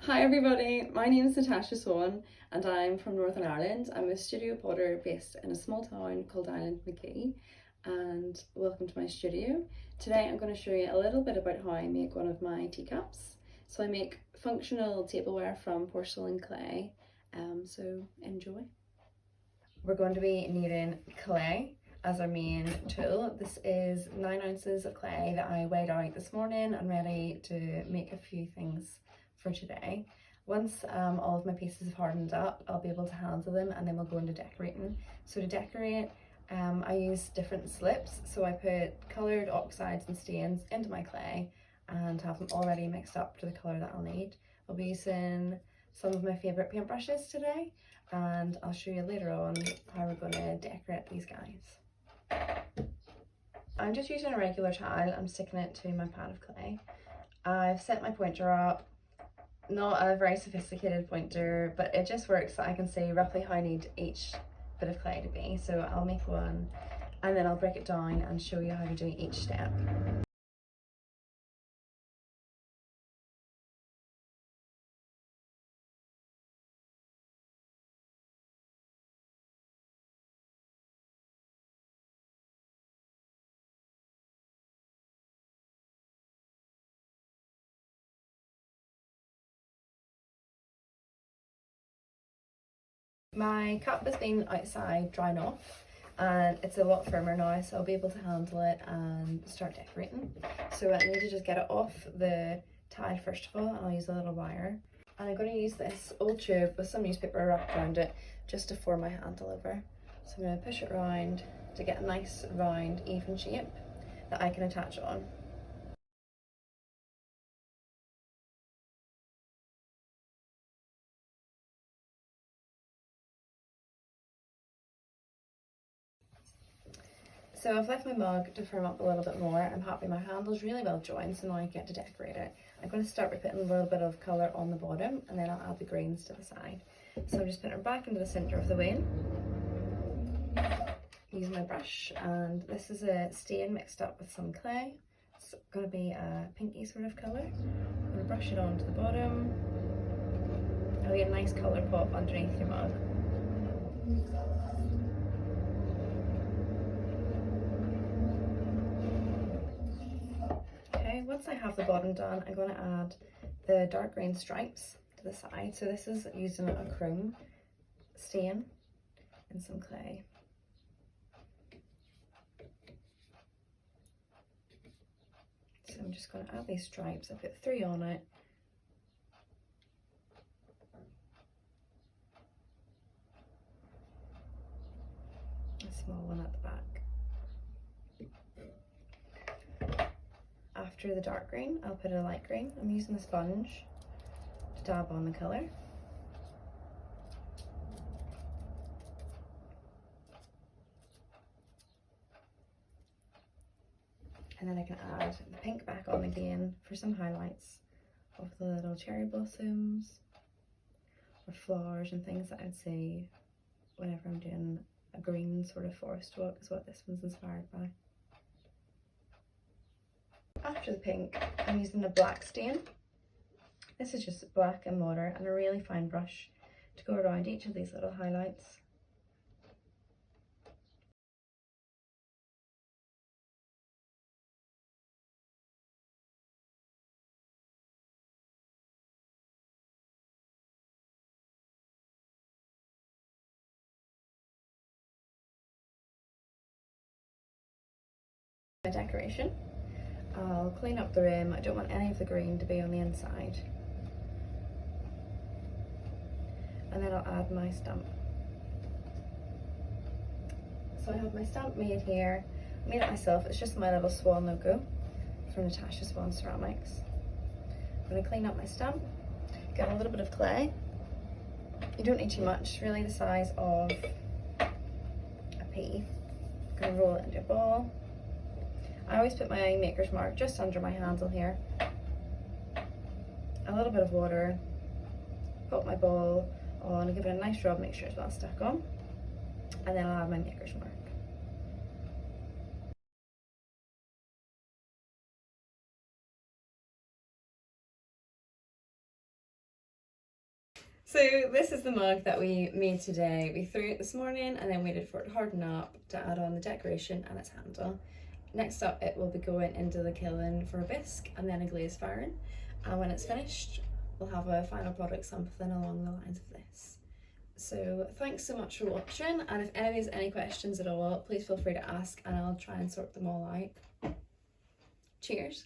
Hi everybody, my name is Natasha Swan and I'm from Northern Ireland. I'm a studio potter based in a small town called Island McGee, and welcome to my studio. Today I'm going to show you a little bit about how I make one of my teacups. So I make functional tableware from porcelain clay, so enjoy. We're going to be needing clay as our main tool. This is 9 ounces of clay that I weighed out this morning and ready to make a few things for today. Once all of my pieces have hardened up, I'll be able to handle them and then we'll go into decorating. So to decorate, I use different slips. So I put coloured oxides and stains into my clay and have them already mixed up to the colour that I'll need. I'll be using some of my favourite paintbrushes today, and I'll show you later on how we're going to decorate these guys. I'm just using a regular tile. I'm sticking it to my pan of clay. I've set my pointer up, not a very sophisticated pointer, but it just works so I can see roughly how I need each bit of clay to be. So I'll make one and then I'll break it down and show you how to do each step. My cup has been outside drying off and it's a lot firmer now, so I'll be able to handle it and start decorating. So I need to just get it off the tile first of all, and I'll use a little wire. And I'm going to use this old tube with some newspaper wrapped around it just to form my handle over. So I'm going to push it around to get a nice round even shape that I can attach on. So I've left my mug to firm up a little bit more. I'm happy my handle's really well joined, so now I get to decorate it. I'm going to start by putting a little bit of colour on the bottom and then I'll add the greens to the side. So I'm just putting it back into the centre of the wheel, using my brush, and this is a stain mixed up with some clay. It's going to be a pinky sort of colour. I'm going to brush it onto the bottom. It'll get a nice colour pop underneath your mug. Once I have the bottom done, I'm going to add the dark green stripes to the side. So this is using a chrome stain and some clay. So I'm just going to add these stripes. I put 3 on it. A small one at the back. After the dark green, I'll put a light green. I'm using a sponge to dab on the colour. And then I can add the pink back on again for some highlights of the little cherry blossoms or flowers and things that I'd see whenever I'm doing a green sort of forest walk, is what this one's inspired by. After the pink, I'm using a black stain. This is just black and water and a really fine brush to go around each of these little highlights. My decoration, I'll clean up the rim. I don't want any of the green to be on the inside. And then I'll add my stamp. So I have my stamp made here. I made it myself. It's just my little Swan logo from Natasha Swan Ceramics. I'm going to clean up my stamp, get a little bit of clay. You don't need too much, really the size of a pea. I'm going to roll it into a ball. I always put my maker's mark just under my handle here. A little bit of water, put my ball on, give it a nice rub, make sure it's well stuck on, and then I'll add my maker's mark. So this is the mug that we made today. We threw it this morning and then waited for it to harden up to add on the decoration and its handle. Next up, it will be going into the kiln for a bisque and then a glaze firing. And when it's finished, we'll have a final product, something along the lines of this. So thanks so much for watching, and if anyone has any questions at all, please feel free to ask and I'll try and sort them all out. Cheers.